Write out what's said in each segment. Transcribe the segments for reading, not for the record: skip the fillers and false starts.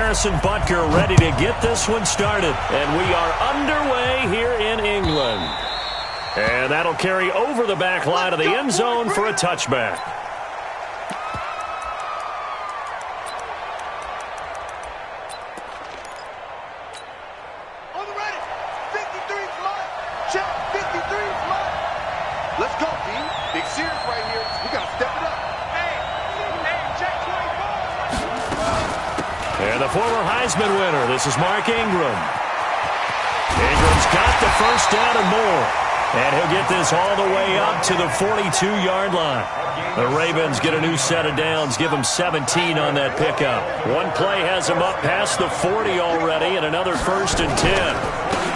Harrison Butker ready to get this one started. And we are underway here in England. And that'll carry over the back line of the end zone for a touchback. On the ready. 53's mine. Check. 53's mine. Let's go, team. Big series right here. We got to step it up. And the former Heisman winner, this is Mark Ingram. Ingram's got the first down and more. And he'll get this all the way up to the 42-yard line. The Ravens get a new set of downs, give them 17 on that pickup. One play has them up past the 40 already, and another 1st and 10.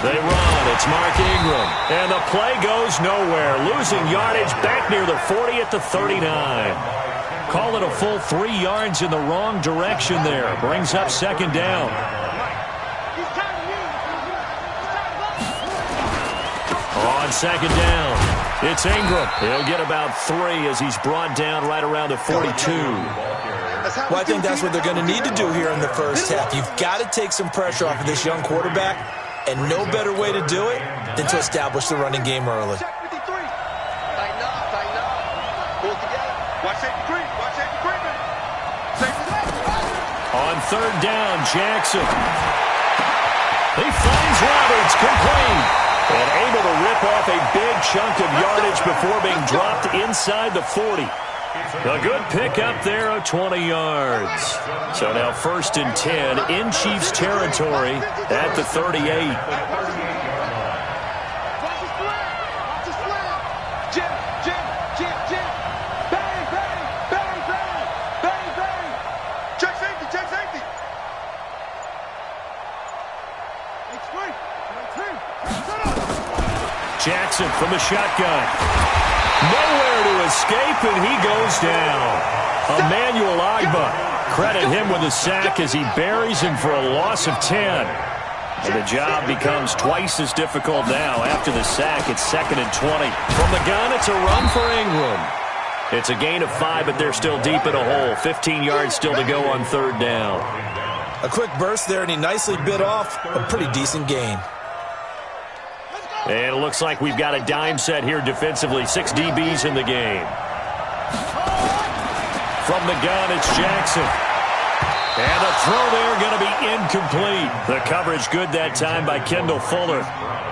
They run. It's Mark Ingram. And the play goes nowhere. Losing yardage back near the 40 at the 39. Call it a full 3 yards in the wrong direction there. Brings up 2nd down. On 2nd down, it's Ingram. He'll get about 3 as he's brought down right around the 42. Well, I think that's what they're going to need to do here in the first half. You've got to take some pressure off of this young quarterback, and no better way to do it than to establish the running game early. On 3rd down, Jackson. He finds Roberts, complete. And able to rip off a big chunk of yardage before being dropped inside the 40. A good pickup there of 20 yards. So now 1st and 10 in Chiefs territory at the 38. Jackson from the shotgun. Nowhere to escape, and he goes down. Emmanuel Ogbah. Credit him with a sack as he buries him for a loss of 10. And the job becomes twice as difficult now. After the sack, it's 2nd and 20. From the gun, it's a run for Ingram. It's a gain of 5, but they're still deep in a hole. 15 yards still to go on 3rd down. A quick burst there, and he nicely bit off a pretty decent gain. And it looks like we've got a dime set here defensively. 6 DBs in the game. From the gun, it's Jackson. And the throw there going to be incomplete. The coverage good that time by Kendall Fuller.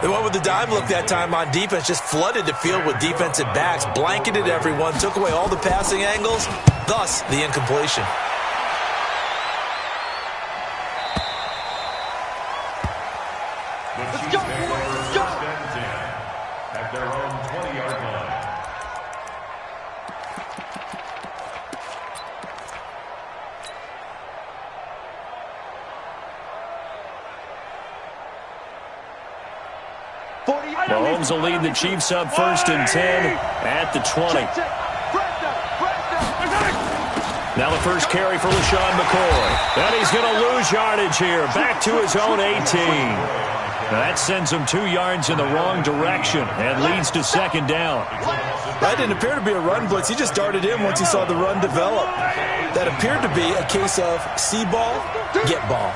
They went with the dime look that time on defense. Just flooded the field with defensive backs. Blanketed everyone. Took away all the passing angles. Thus, the incompletion. Let's go, boys. Let's go. At their own 20-yard line. Mahomes will lead the Chiefs up 1st and 10 at the 20. Now the first carry for LaShawn McCoy. And he's going to lose yardage here. Back to his own 18. That sends him 2 yards in the wrong direction and leads to 2nd down. That didn't appear to be a run blitz. He just darted in once he saw the run develop. That appeared to be a case of see ball, get ball.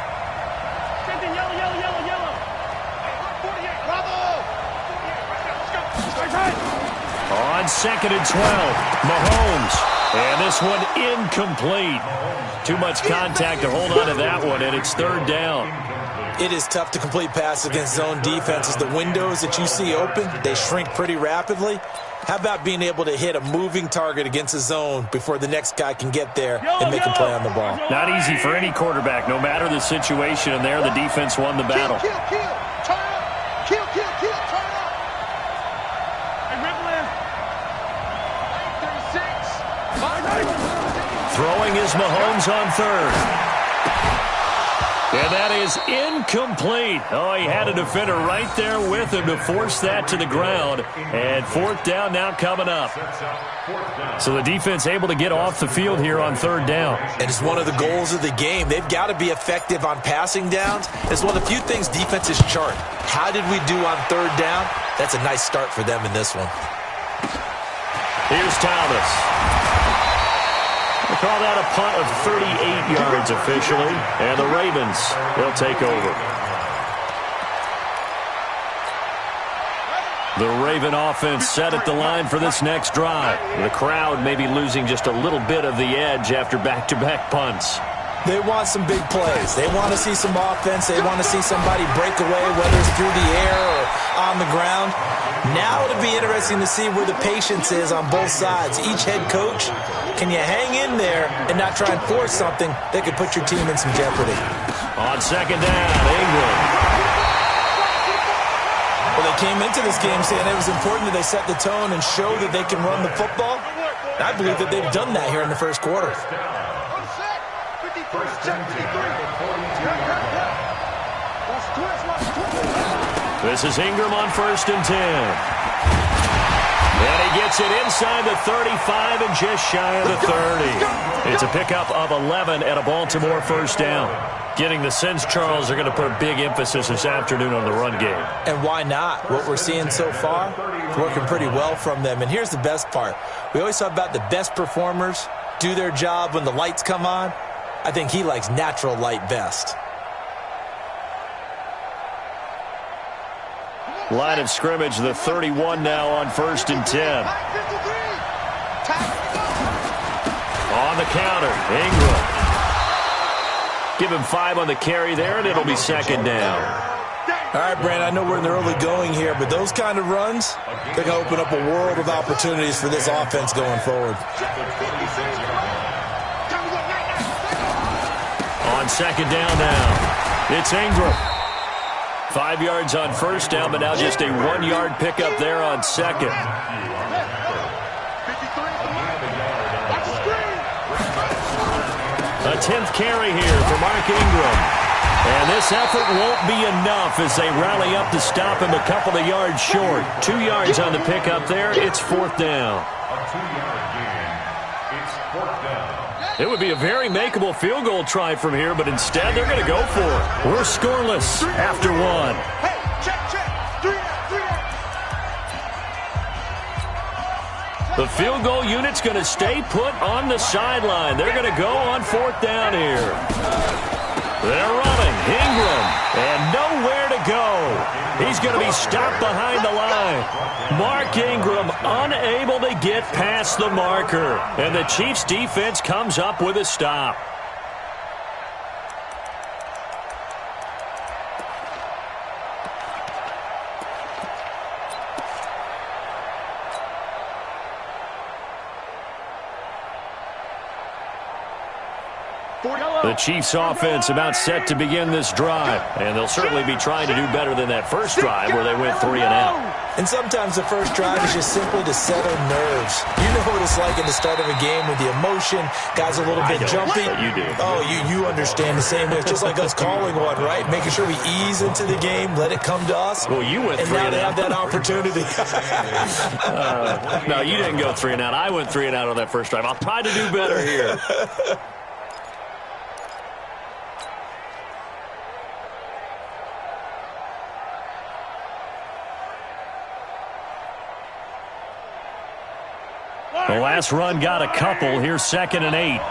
On 2nd and 12, Mahomes. And this one incomplete. Too much contact to hold on to that one, and it's 3rd down. It is tough to complete passes against zone defenses. The windows that you see open, they shrink pretty rapidly. How about being able to hit a moving target against a zone before the next guy can get there and make a play on the ball? Not easy for any quarterback, no matter the situation, and there the defense won the battle. Kill, turn up. Kill, turn up. Hey, ripple in. 36. Throwing is Mahomes on 3rd. And that is incomplete. Oh, he had a defender right there with him to force that to the ground. And 4th down now coming up. So the defense able to get off the field here on 3rd down. And it's one of the goals of the game. They've got to be effective on passing downs. It's one of the few things defenses chart. How did we do on 3rd down? That's a nice start for them in this one. Here's Thomas. They call that a punt of 38 yards officially, and the Ravens, they'll take over. The Raven offense set at the line for this next drive. The crowd may be losing just a little bit of the edge after back-to-back punts. They want some big plays. They want to see some offense. They want to see somebody break away, whether it's through the air or on the ground. Now it'll be interesting to see where the patience is on both sides. Each head coach, can you hang in there and not try and force something that could put your team in some jeopardy? On second down, Ingram. Well, they came into this game saying it was important that they set the tone and show that they can run the football. I believe that they've done that here in the first quarter. This is Ingram on 1st and 10. And he gets it inside the 35 and just shy of the 30. It's a pickup of 11 at a Baltimore first down. Getting the sense, Charles, they're going to put a big emphasis this afternoon on the run game. And why not? What we're seeing so far is working pretty well from them. And here's the best part. We always talk about the best performers do their job when the lights come on. I think he likes natural light best. Line of scrimmage, the 31 now on 1st and 10. On the counter, Ingram. Give him 5 on the carry there, and it'll be second down. All right, Brandon, I know we're in the early going here, but those kind of runs, they're going to open up a world of opportunities for this offense going forward. On second down now, it's Ingram. 5 yards on first down, but now just a 1-yard pickup there on second. A 10th carry here for Mark Ingram. And this effort won't be enough as they rally up to stop him a couple of yards short. 2 yards on the pickup there. It's 4th down. A 2-yard gain. It's 4th down. It would be a very makeable field goal try from here, but instead they're going to go for it. We're scoreless after 1. Hey, check. 3 out. The field goal unit's going to stay put on the sideline. They're going to go on 4th down here. They're running. Ingram. And nowhere to go. He's going to be stopped behind the line. Mark Ingram unable to get past the marker. And the Chiefs defense comes up with a stop. The Chiefs offense about set to begin this drive, and they'll certainly be trying to do better than that first drive where they went 3 and out. And sometimes the first drive is just simply to settle nerves. You know what it's like at the start of a game with the emotion, guys are a little bit jumpy. You do. Oh, you understand the same way. It's just like us calling one, right? Making sure we ease into the game, let it come to us. Well, you went and 3 now and they out. have that opportunity. No, you didn't go 3 and out. I went 3 and out on that first drive. I'll try to do better here. The last run got a couple. Here's 2nd and 8.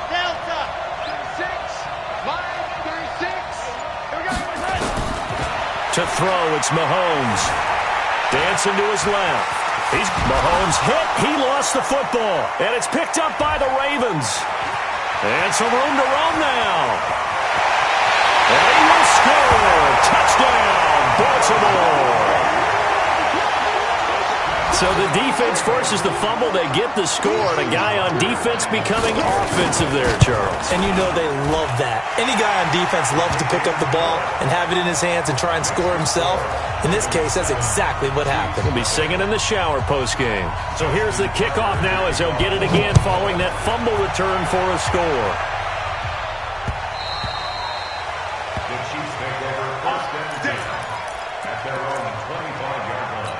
Delta. 36. Line 36. Here we go. To throw, it's Mahomes. Dancing to his left. Mahomes hit. He lost the football. And it's picked up by the Ravens. And some room to roam now. And he will score. Touchdown, Baltimore. So the defense forces the fumble. They get the score. And a guy on defense becoming offensive there, Charles. And you know they love that. Any guy on defense loves to pick up the ball and have it in his hands and try and score himself. In this case, that's exactly what happened. He'll be singing in the shower postgame. So here's the kickoff now as they'll get it again following that fumble return for a score. The Chiefs take over 1st and 10 at their own 25-yard line.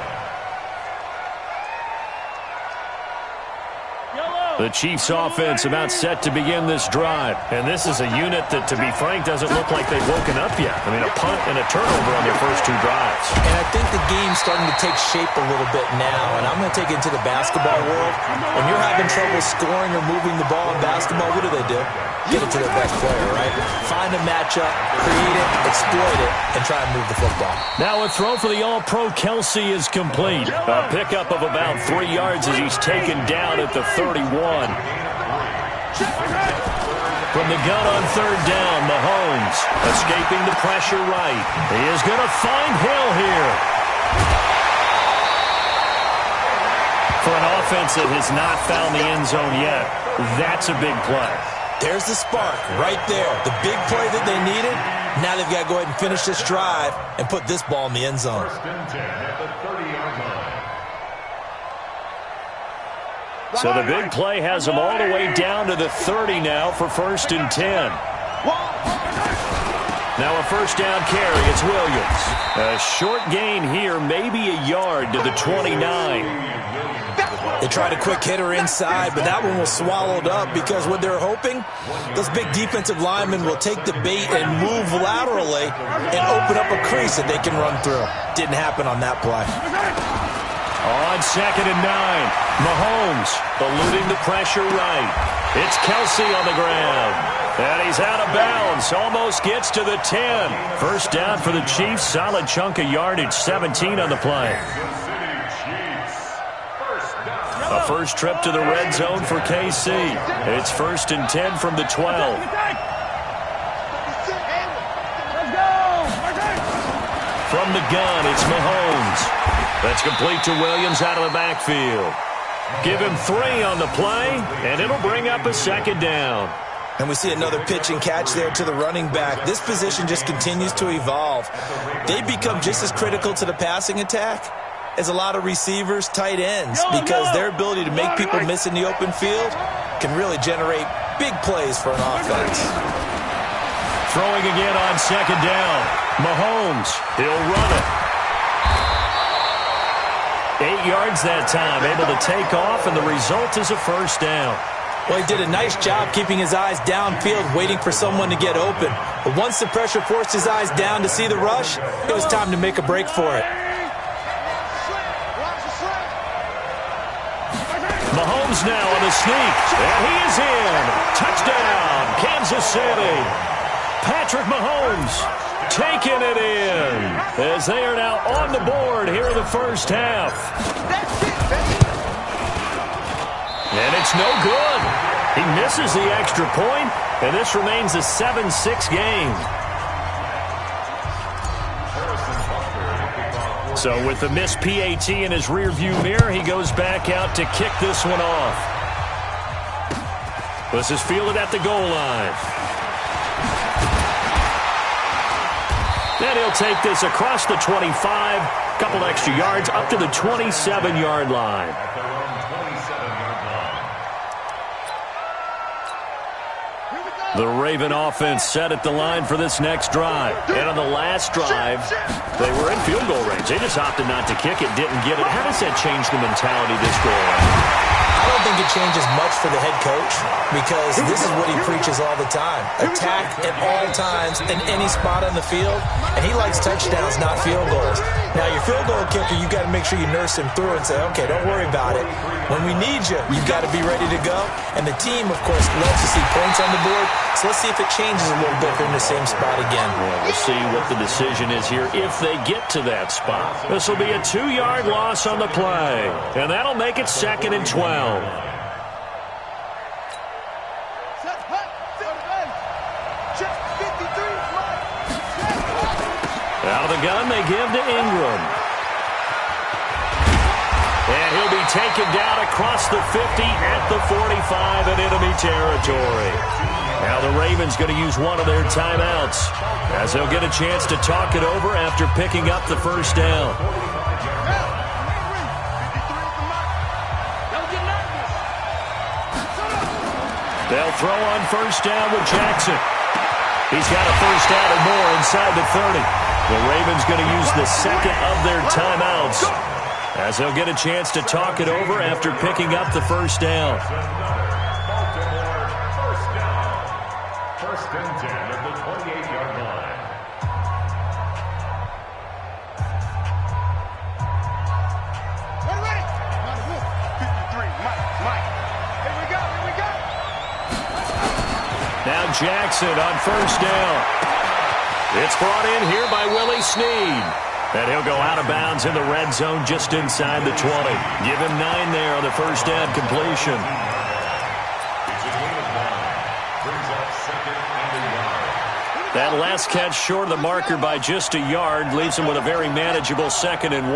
Yellow! The Chiefs offense about set to begin this drive. And this is a unit that, to be frank, doesn't look like they've woken up yet. I mean, a punt and a turnover on their first 2 drives. And I think the game's starting to take shape a little bit now. And I'm going to take it into the basketball world. When you're having trouble scoring or moving the ball in basketball, what do? Get it to their best player, right? Find a matchup, create it, exploit it, and try and move the football. Now a throw for the All-Pro Kelsey is complete. A pickup of about 3 yards as he's taken down at the 31. From the gun on 3rd down, Mahomes escaping the pressure right. He is going to find Hill here. For an offense that has not found the end zone yet, that's a big play. There's the spark right there. The big play that they needed. Now they've got to go ahead and finish this drive and put this ball in the end zone. First and 10 at the 30-yard line. So the big play has them all the way down to the 30 now for 1st and 10. Now a first down carry. It's Williams. A short gain here, maybe a yard to the 29. They tried a quick hitter inside, but that one was swallowed up because what they're hoping, those big defensive linemen will take the bait and move laterally and open up a crease that they can run through. Didn't happen on that play. On 2nd and 9, Mahomes eluding the pressure right. It's Kelsey on the ground. And he's out of bounds. Almost gets to the 10. First down for the Chiefs. Solid chunk of yardage. 17 on the play. A first trip to the red zone for KC. It's 1st and 10 from the 12. From the gun, it's Mahomes. That's complete to Williams out of the backfield. Give him 3 on the play, and it'll bring up a 2nd down. And we see another pitch and catch there to the running back. This position just continues to evolve. They become just as critical to the passing attack as a lot of receivers, tight ends, because their ability to make people miss in the open field can really generate big plays for an offense. Throwing again on 2nd down. Mahomes, he'll run it. 8 yards that time, able to take off, and the result is a first down. Well, he did a nice job keeping his eyes downfield, waiting for someone to get open. But once the pressure forced his eyes down to see the rush, it was time to make a break for it. Mahomes now on the sneak, and he is in. Touchdown, Kansas City. Patrick Mahomes taking it in as they are now on the board here in the first half. And it's no good. He misses the extra point, and this remains a 7-6 game. So with the missed PAT in his rearview mirror, he goes back out to kick this one off. This is fielded at the goal line. And he'll take this across the 25, couple extra yards up to the 27-yard line. The Raven offense set at the line for this next drive. And on the last drive, they were in field goal range. They just opted not to kick it, didn't get it. How does that change the mentality this go on? I don't think it changes much for the head coach because this is what he preaches all the time. Attack at all times in any spot on the field, and he likes touchdowns, not field goals. Now, your field goal kicker, you've got to make sure you nurse him through and say, okay, don't worry about it. When we need you, you've got to be ready to go. And the team, of course, loves to see points on the board, so let's see if it changes a little bit if they're in the same spot again. Well, we'll see what the decision is here if they get to that spot. This will be a 2-yard loss on the play, and that'll make it 2nd and 12. Out of the gun, they give to Ingram. And he'll be taken down across the 50 at the 45 in enemy territory. Now the Ravens going to use one of their timeouts as they'll get a chance to talk it over after picking up the first down. They'll throw on first down with Jackson. He's got a first down and more inside the 30. The Ravens going to use the second of their timeouts as they'll get a chance to talk it over after picking up the first down. First and 10 at the 28-yard line. Ready? 53, Mike. Here we go. Now Jackson on first down. It's brought in here by Willie Snead. And he'll go out of bounds in the red zone just inside the 20. Give him 9 there on the first down completion. That last catch short of the marker by just a yard leaves him with a very manageable 2nd and 1.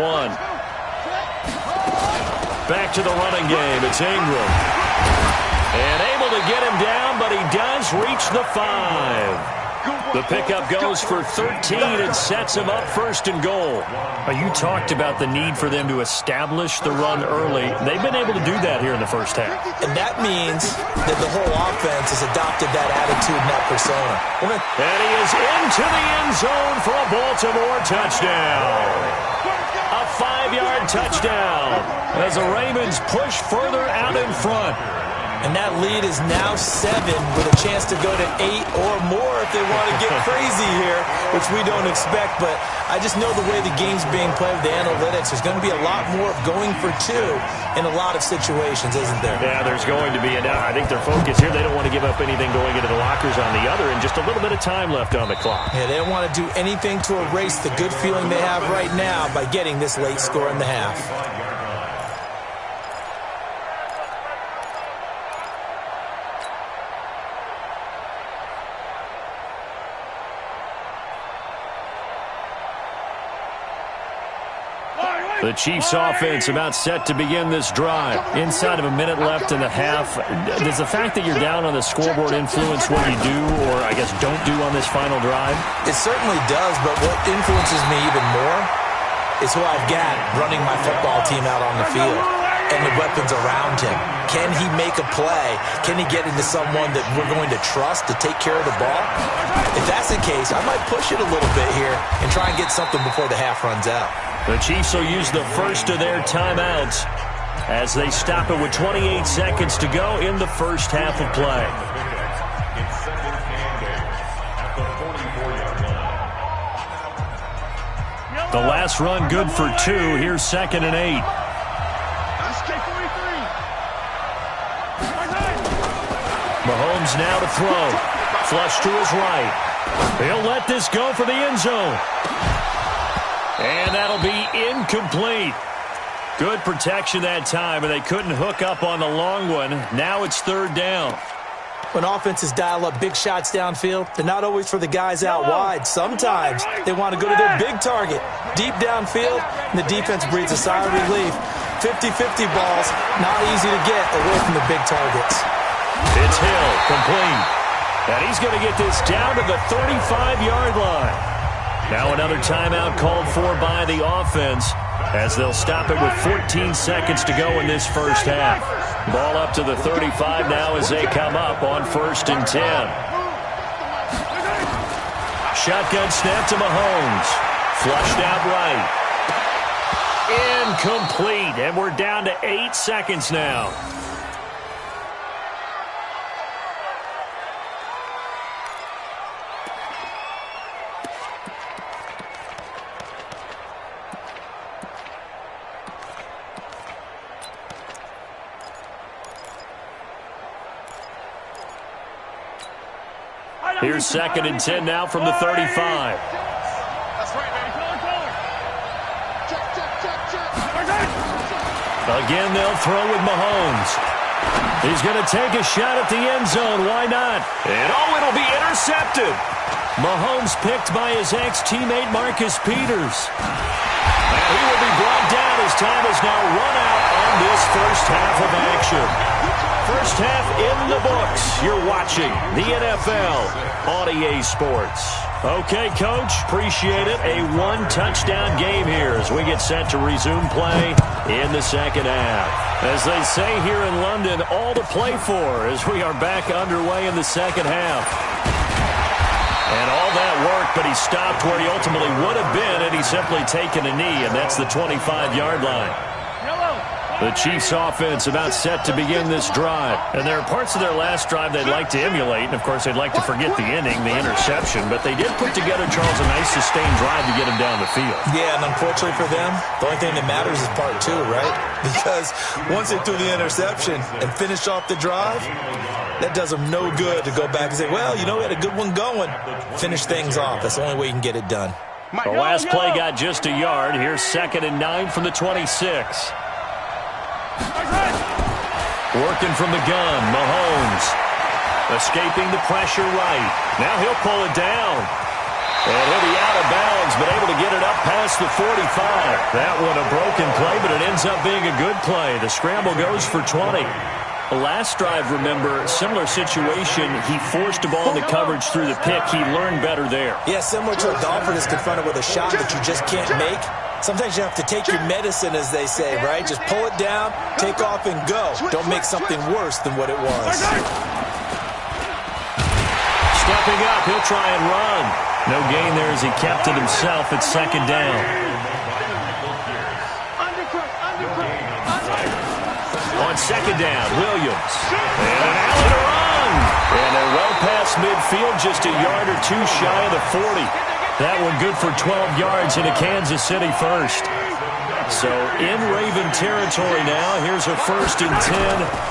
Back to the running game. It's Ingram. And able to get him down, but he does reach the 5. The pickup goes for 13 and sets him up 1st and goal. You talked about the need for them to establish the run early. They've been able to do that here in the first half. And that means that the whole offense has adopted that attitude and that persona. And he is into the end zone for a Baltimore touchdown. A 5-yard touchdown as the Ravens push further out in front. And that lead is now 7 with a chance to go to 8 or more if they want to get crazy here, which we don't expect. But I just know the way the game's being played with the analytics, there's going to be a lot more going for 2 in a lot of situations, isn't there? Yeah, there's going to be. And I think their focus here, they don't want to give up anything going into the lockers on the other, and just a little bit of time left on the clock. Yeah, they don't want to do anything to erase the good feeling they have right now by getting this late score in the half. The Chiefs offense about set to begin this drive. Inside of a minute left in the half. Does the fact that you're down on the scoreboard influence what you do, or I guess don't do on this final drive? It certainly does, but what influences me even more is who I've got running my football team out on the field and the weapons around him. Can he make a play? Can he get into someone that we're going to trust to take care of the ball? If that's the case, I might push it a little bit here and try and get something before the half runs out. The Chiefs will use the first of their timeouts as they stop it with 28 seconds to go in the first half of play. The last run good for 2. Here's 2nd and 8. Mahomes now to throw. Flush to his right. He'll let this go for the end zone. And that'll be incomplete. Good protection that time, and they couldn't hook up on the long one. Now it's 3rd down. When offenses dial up big shots downfield, they're not always for the guys out wide. Sometimes they want to go to their big target, deep downfield, and the defense breathes a sigh of relief. 50-50 balls, not easy to get away from the big targets. It's Hill, complete. And he's going to get this down to the 35-yard line. Now another timeout called for by the offense as they'll stop it with 14 seconds to go in this first half. Ball up to the 35 now as they come up on 1st and 10. Shotgun snap to Mahomes. Flushed out right. Incomplete, and we're down to 8 seconds now. Here's 2nd and 10 now from the 35. That's right, man. Again, they'll throw with Mahomes. He's going to take a shot at the end zone. Why not? And it'll be intercepted. Mahomes picked by his ex-teammate Marcus Peters. And he will be brought down as time has now run out on this first half of action. First half in the books. You're watching the NFL on EA Sports. Okay, Coach, appreciate it. A 1-touchdown game here as we get set to resume play in the second half. As they say here in London, all to play for as we are back underway in the second half. And all that work, but he stopped where he ultimately would have been had he simply taken a knee, and that's the 25-yard line. The Chiefs offense about set to begin this drive. And there are parts of their last drive they'd like to emulate. And, of course, they'd like to forget the inning, the interception. But they did put together, Charles, a nice sustained drive to get them down the field. Yeah, and unfortunately for them, the only thing that matters is part two, right? Because once they threw the interception and finished off the drive, that does them no good to go back and say, well, you know, we had a good one going. Finish things off. That's the only way you can get it done. The last play got just a yard. Here's 2nd and 9 from the 26. Working from the gun, Mahomes. Escaping the pressure right. Now he'll pull it down. And he'll be out of bounds, but able to get it up past the 45. That one a broken play, but it ends up being a good play. The scramble goes for 20. The last drive, remember, similar situation. He forced the ball into coverage through the pick. He learned better there. Yeah, similar to a golfer that's confronted with a shot that you just can't make. Sometimes you have to take your medicine, as they say, right? Just pull it down, take off, and go. Don't make something worse than what it was. Stepping up, he'll try and run. No gain there as he kept it himself at 2nd down. On 2nd down, Williams. And an alley to run. And they're well past midfield, just a yard or two shy of the 40. That one good for 12 yards into Kansas City first. So in Raven territory now. Here's a 1st and 10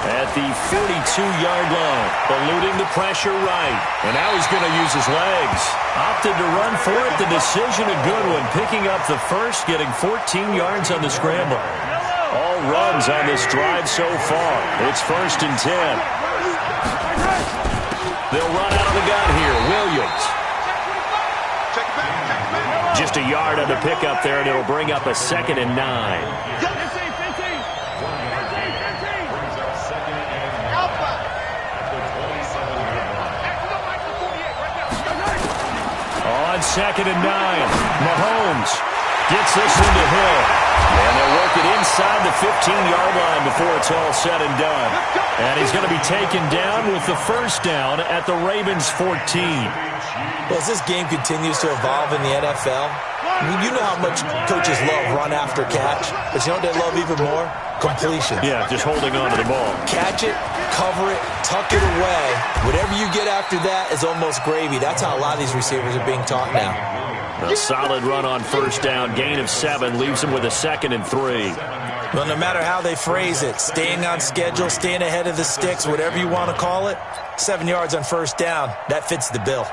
at the 42-yard line. Eluding the pressure right. And now he's going to use his legs. Opted to run for it. The decision a good one. Picking up the first, getting 14 yards on the scramble. All runs on this drive so far. It's 1st and 10. They'll run out of the gun here. Williams. Just a yard on the pickup there, and it'll bring up a 2nd and 9. On 2nd and 9, Mahomes gets this one to Hill. And they'll work it inside the 15-yard line before it's all said and done. And he's going to be taken down with the 1st down at the Ravens' 14. Well, as this game continues to evolve in the NFL, you know how much coaches love run after catch, but you know what they love even more? Completion. Yeah, just holding on to the ball. Catch it, cover it, tuck it away. Whatever you get after that is almost gravy. That's how a lot of these receivers are being taught now. A solid run on 1st down. Gain of 7 leaves him with a 2nd and 3. Well, no matter how they phrase it, staying on schedule, staying ahead of the sticks, whatever you want to call it, 7 yards on 1st down, that fits the bill.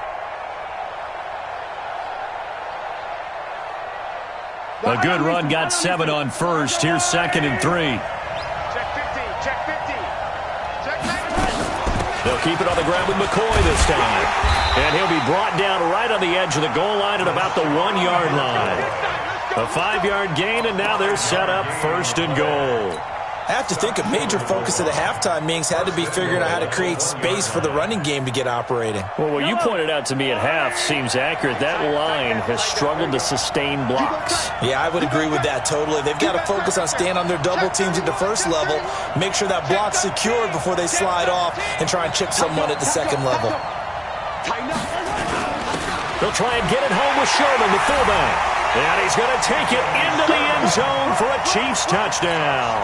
A good run got 7 on 1st. Here's 2nd and 3. Check 15, check 15. Check 15. They'll keep it on the ground with McCoy this time. And he'll be brought down right on the edge of the goal line at about the 1-yard line. A 5-yard gain, and now they're set up 1st and goal. I have to think a major focus of the halftime meetings had to be figuring out how to create space for the running game to get operating. Well, what you pointed out to me at half seems accurate. That line has struggled to sustain blocks. Yeah, I would agree with that totally. They've got to focus on staying on their double teams at the 1st level, make sure that block's secured before they slide off and try and chip someone at the 2nd level. They'll try and get it home with Sherman, the fullback. And he's going to take it into the end zone for a Chiefs touchdown.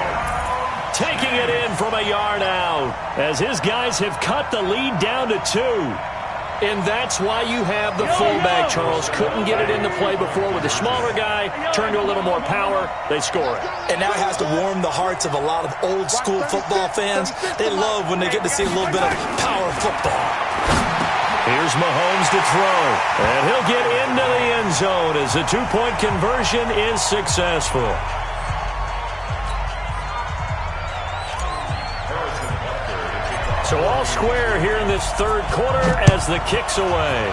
Taking it in from a yard out as his guys have cut the lead down to 2. And that's why you have the fullback, Charles. Couldn't get it into play before with the smaller guy. Turned to a little more power. They score it. And now it has to warm the hearts of a lot of old school football fans. They love when they get to see a little bit of power football. Here's Mahomes to throw. And he'll get into the end zone as the 2-point conversion is successful. So all square here in this 3rd quarter as the kick's away.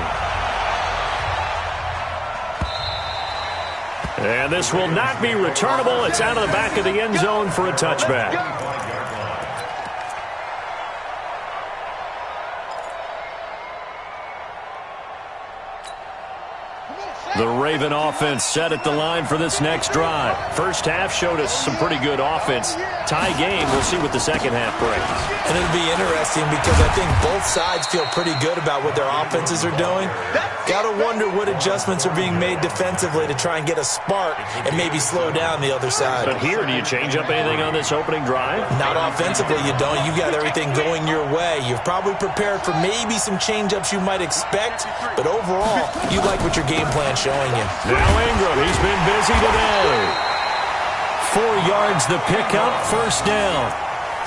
And this will not be returnable. It's out of the back of the end zone for a touchback. The Raven offense set at the line for this next drive. First half showed us some pretty good offense. Tie game. We'll see what the second half brings. And it'll be interesting because I think both sides feel pretty good about what their offenses are doing. Got to wonder what adjustments are being made defensively to try and get a spark and maybe slow down the other side. But here, do you change up anything on this opening drive? Not offensively, you don't. You got everything going your way. You've probably prepared for maybe some change-ups you might expect, but overall, you like what your game plan's showing you. Now Ingram, he's been busy today. 4 yards the pickup, first down.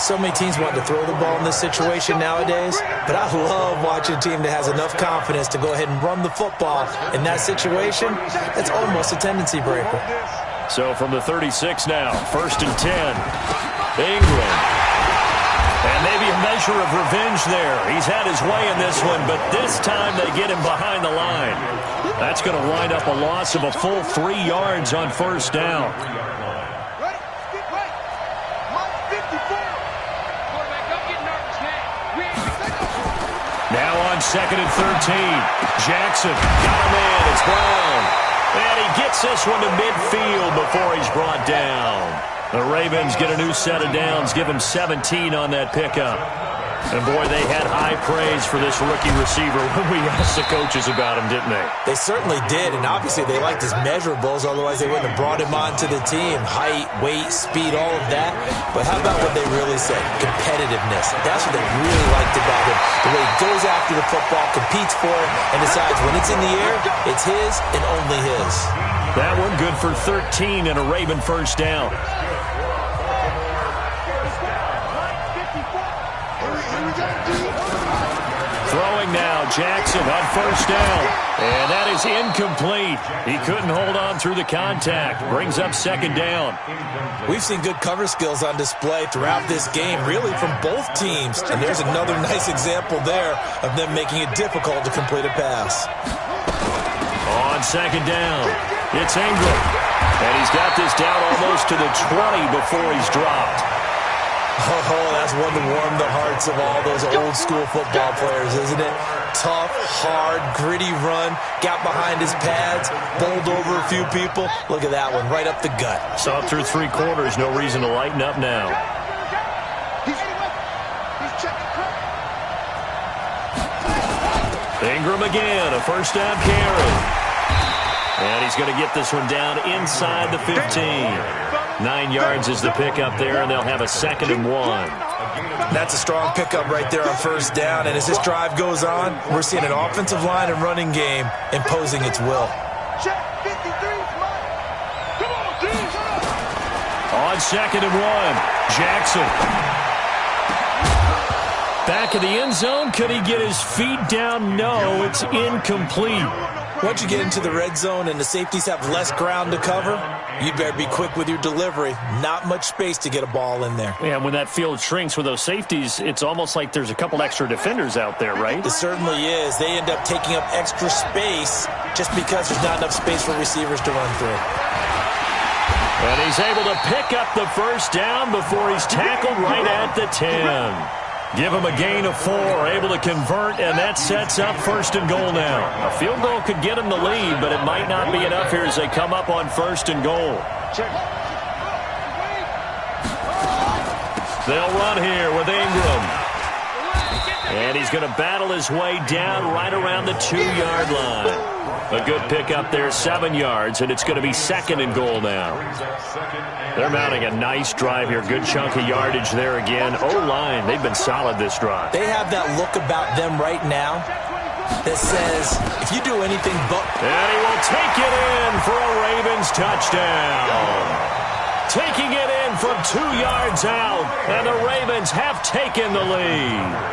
So many teams want to throw the ball in this situation nowadays, but I love watching a team that has enough confidence to go ahead and run the football. In that situation, that's almost a tendency breaker. So from the 36 now, first and 10. Ingram. And maybe a measure of revenge there. He's had his way in this one, but this time they get him behind the line. That's going to wind up a loss of a full 3 yards on first down. Now on second and 13. Jackson got him in. It's Brown. And he gets this one to midfield before he's brought down. The Ravens get a new set of downs. Give him 17 on that pickup. And, boy, they had high praise for this rookie receiver when we asked the coaches about him, didn't they? They certainly did, and obviously they liked his measurables, otherwise they wouldn't have brought him onto the team. Height, weight, speed, all of that. But how about what they really said? Competitiveness. That's what they really liked about him. The way he goes after the football, competes for it, and decides when it's in the air, it's his and only his. That one good for 13 and a Raven first down. Throwing now, Jackson on first down. And that is incomplete. He couldn't hold on through the contact. Brings up second down. We've seen good cover skills on display throughout this game, really from both teams. And there's another nice example there of them making it difficult to complete a pass. On second down, it's Ingram. And he's got this down almost to the 20 before he's dropped. Oh, that's one to warm the hearts of all those old-school football players, isn't it? Tough, hard, gritty run, got behind his pads, bowled over a few people. Look at that one, right up the gut. Saw it through 3 quarters, no reason to lighten up now. Ingram again, a first down carry. And he's going to get this one down inside the 15. 9 yards is the pickup there, and they'll have a second and 1. That's a strong pickup right there on first down, and as this drive goes on, we're seeing an offensive line and running game imposing its will. On second and 1, Jackson. Back of the end zone, could he get his feet down? No, it's incomplete. Once you get into the red zone and the safeties have less ground to cover, you better be quick with your delivery. Not much space to get a ball in there. Yeah, when that field shrinks with those safeties, it's almost like there's a couple extra defenders out there, right? It certainly is. They end up taking up extra space just because there's not enough space for receivers to run through. And he's able to pick up the first down before he's tackled right at the 10. Give him a gain of 4, able to convert, and that sets up first and goal now. A field goal could get him the lead, but it might not be enough here as they come up on first and goal. They'll run here with Ingram. And he's going to battle his way down right around the 2-yard line. A good pickup there, 7 yards, and it's going to be second and goal now. They're mounting a nice drive here. Good chunk of yardage there again. O-line, they've been solid this drive. They have that look about them right now that says, if you do anything but... And he will take it in for a Ravens touchdown. Taking it in from 2 yards out, and the Ravens have taken the lead.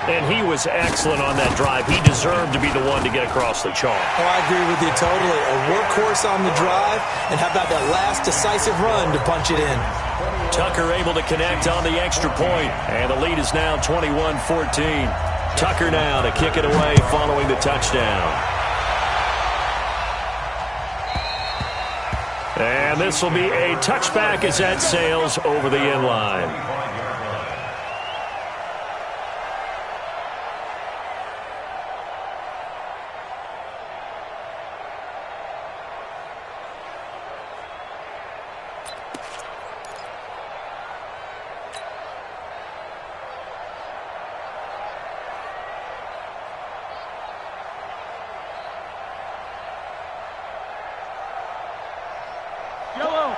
And he was excellent on that drive. He deserved to be the one to get across the chalk. Oh, I agree with you totally. A workhorse on the drive, and how about that last decisive run to punch it in? Tucker able to connect on the extra point, and the lead is now 21-14. Tucker now to kick it away following the touchdown. And this will be a touchback as that sails over the end line.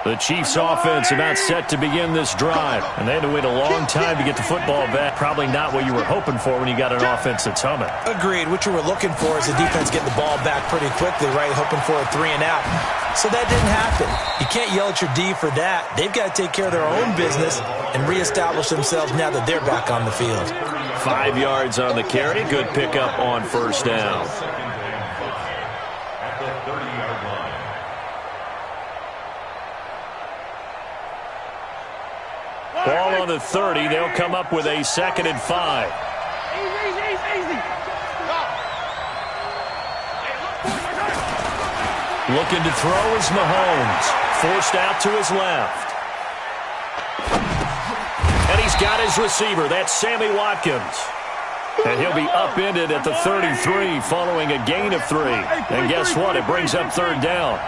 The Chiefs offense about set to begin this drive. And they had to wait a long time to get the football back. Probably not what you were hoping for when you got an offense that's humming. Agreed. What you were looking for is the defense getting the ball back pretty quickly, right? Hoping for a 3 and out. So that didn't happen. You can't yell at your D for that. They've got to take care of their own business and reestablish themselves now that they're back on the field. 5 yards on the carry. Good pickup on first down. At the 30-yard line. Ball on the 30. They'll come up with a 2nd and 5. Easy. Looking to throw is Mahomes. Forced out to his left. And he's got his receiver. That's Sammy Watkins. And he'll be upended at the 33 following a gain of 3. And guess what? It brings up 3rd down.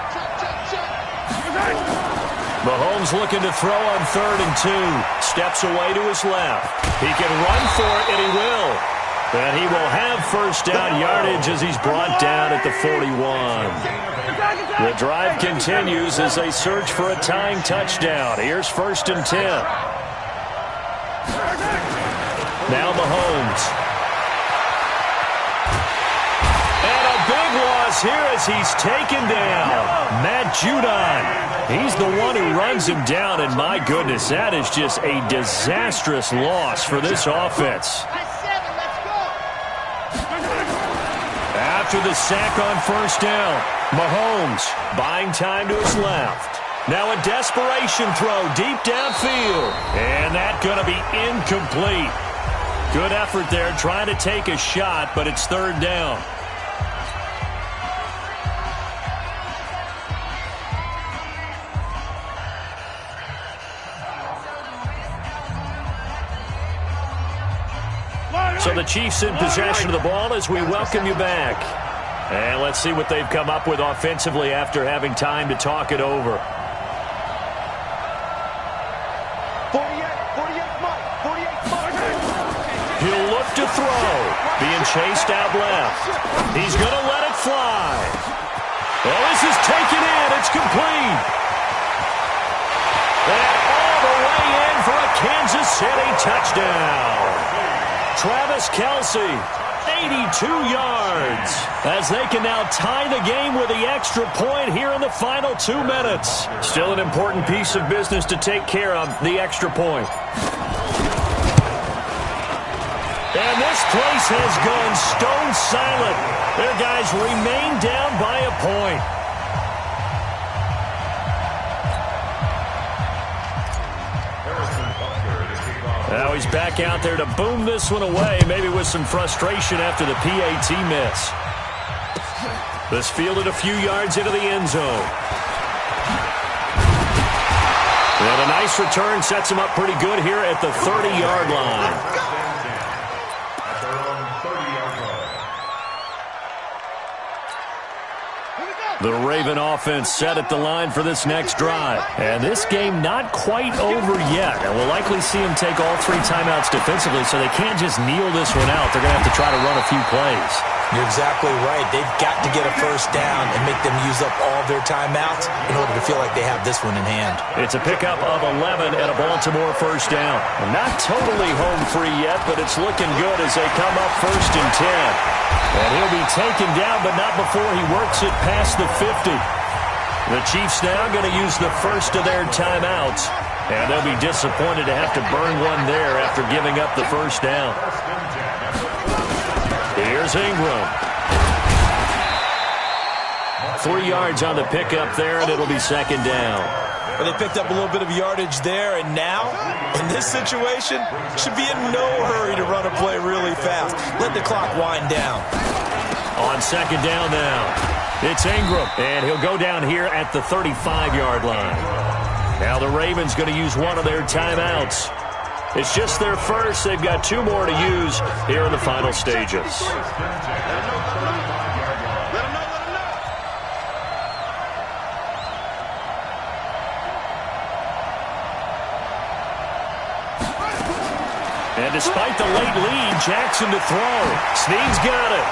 Mahomes looking to throw on 3rd and 2. Steps away to his left. He can run for it, and he will. And he will have first down yardage as he's brought down at the 41. The drive continues as they search for a tying touchdown. Here's 1st and 10. Now Mahomes. And a big loss here as he's taken down. Matt Judon. He's the one who runs him down, and my goodness, that is just a disastrous loss for this offense. After the sack on 1st down, Mahomes buying time to his left. Now a desperation throw deep downfield. And that's going to be incomplete. Good effort there trying to take a shot, but it's 3rd down. So the Chiefs in possession of the ball as we welcome you back. And let's see what they've come up with offensively after having time to talk it over. 48 Mike. He'll look to throw. Being chased out left. He's going to let it fly. Well, this is taken in. It's complete. And all the way in for a Kansas City touchdown. Travis Kelce, 82 yards, as they can now tie the game with the extra point here in the final 2 minutes. Still an important piece of business to take care of, the extra point. And this place has gone stone silent. Their guys remain down by a point. Now he's back out there to boom this one away, maybe with some frustration after the PAT miss. This fielded a few yards into the end zone. And a nice return sets him up pretty good here at the 30-yard line. The Raven offense set at the line for this next drive. And this game not quite over yet. And we'll likely see them take all 3 timeouts defensively, so they can't just kneel this one out. They're going to have to try to run a few plays. You're exactly right. They've got to get a first down and make them use up all their timeouts in order to feel like they have this one in hand. It's a pickup of 11 and a Baltimore first down. Not totally home free yet, but it's looking good as they come up 1st and 10. And he'll be taken down, but not before he works it past the 50. The Chiefs now going to use the first of their timeouts. And they'll be disappointed to have to burn one there after giving up the first down. Here's Ingram. 3 yards on the pickup there, and it'll be 2nd down. Well, they picked up a little bit of yardage there, and now, in this situation, should be in no hurry to run a play really fast. Let the clock wind down. On 2nd down now, it's Ingram, and he'll go down here at the 35-yard line. Now the Ravens going to use one of their timeouts. It's just their first. They've got 2 more to use here in the final stages. And despite the late lead, Jackson to throw. Snead's got it.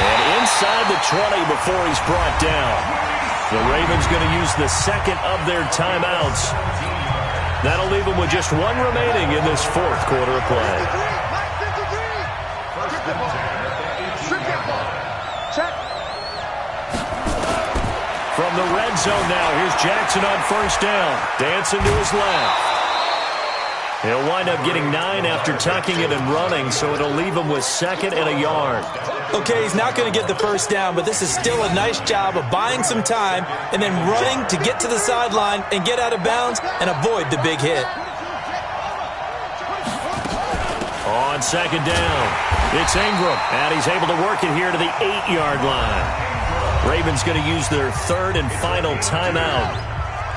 And inside the 20 before he's brought down. The Ravens going to use the second of their timeouts. That'll leave them with just one remaining in this fourth quarter of play. From the red zone now, here's Jackson on first down. Dancing to his left. He'll wind up getting 9 after tucking it and running, so it'll leave him with second and a yard. Okay, he's not going to get the first down, but this is still a nice job of buying some time and then running to get to the sideline and get out of bounds and avoid the big hit. On second down, it's Ingram, and he's able to work it here to the 8-yard line. Ravens going to use their third and final timeout.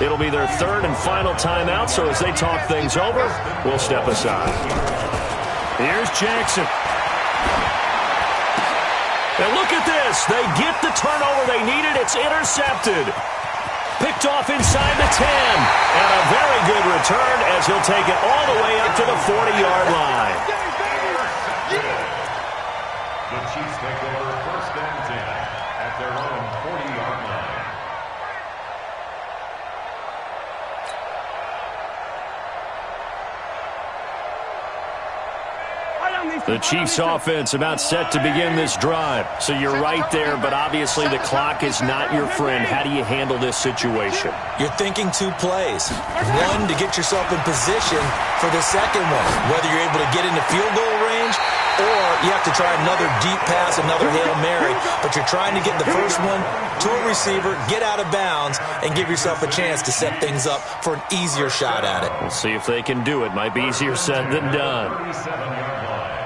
It'll be their third and final timeout, so as they talk things over, we'll step aside. Here's Jackson. And look at this. They get the turnover they needed. It's intercepted. Picked off inside the 10. And a very good return as he'll take it all the way up to the 40-yard line. The Chiefs take over first and 10 at their own 40-yard line. The Chiefs offense about set to begin this drive. So you're right there, but obviously the clock is not your friend. How do you handle this situation? You're thinking 2 plays. One, to get yourself in position for the second one, whether you're able to get into field goal range or you have to try another deep pass, another Hail Mary. But you're trying to get the first one to a receiver, get out of bounds, and give yourself a chance to set things up for an easier shot at it. We'll see if they can do it. Might be easier said than done. 37-yard line.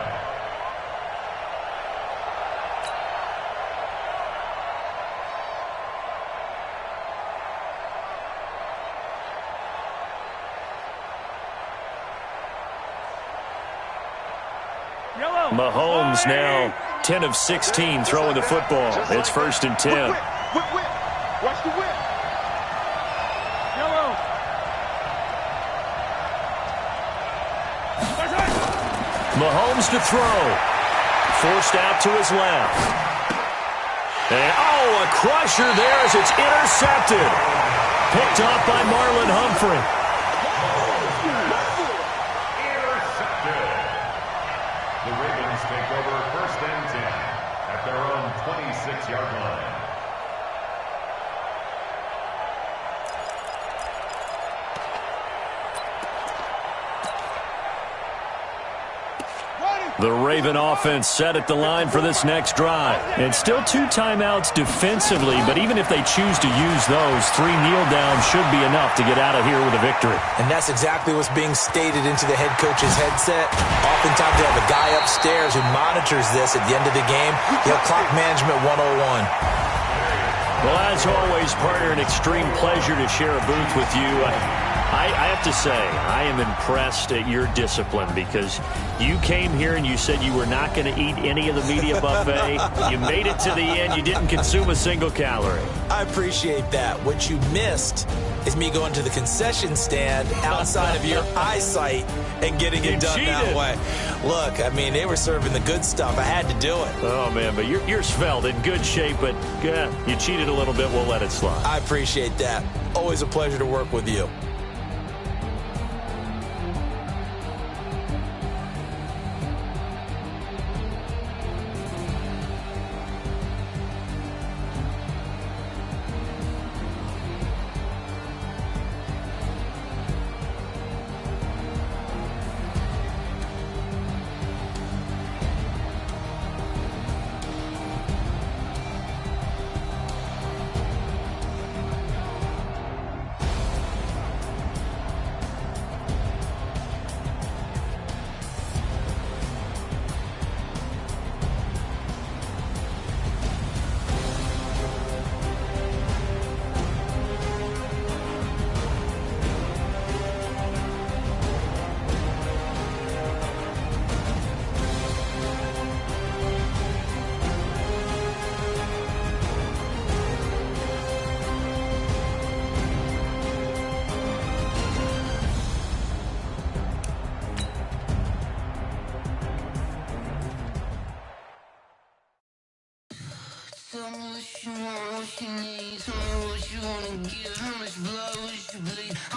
Mahomes now 10 of 16 throwing the football. It's first and 10. Whip. Watch the whip. Yellow. Mahomes to throw. Forced out to his left. And, a crusher there as it's intercepted. Picked off by Marlon Humphrey. The Ravens take over first and 10 at their own 26-yard line. The Raven offense set at the line for this next drive. And still 2 timeouts defensively, but even if they choose to use those, 3 kneel downs should be enough to get out of here with a victory. And that's exactly what's being stated into the head coach's headset. Oftentimes they have a guy upstairs who monitors this at the end of the game. Clock management 101. Well, as always, partner, an extreme pleasure to share a booth with you. I have to say, I am impressed at your discipline because you came here and you said you were not going to eat any of the media buffet. You made it to the end. You didn't consume a single calorie. I appreciate that. What you missed is me going to the concession stand outside of your eyesight and getting it done that way. Look, I mean, they were serving the good stuff. I had to do it. Oh, man, but you're svelte, in good shape, but you cheated a little bit. We'll let it slide. I appreciate that. Always a pleasure to work with you. don't give. How much blood we should bleed?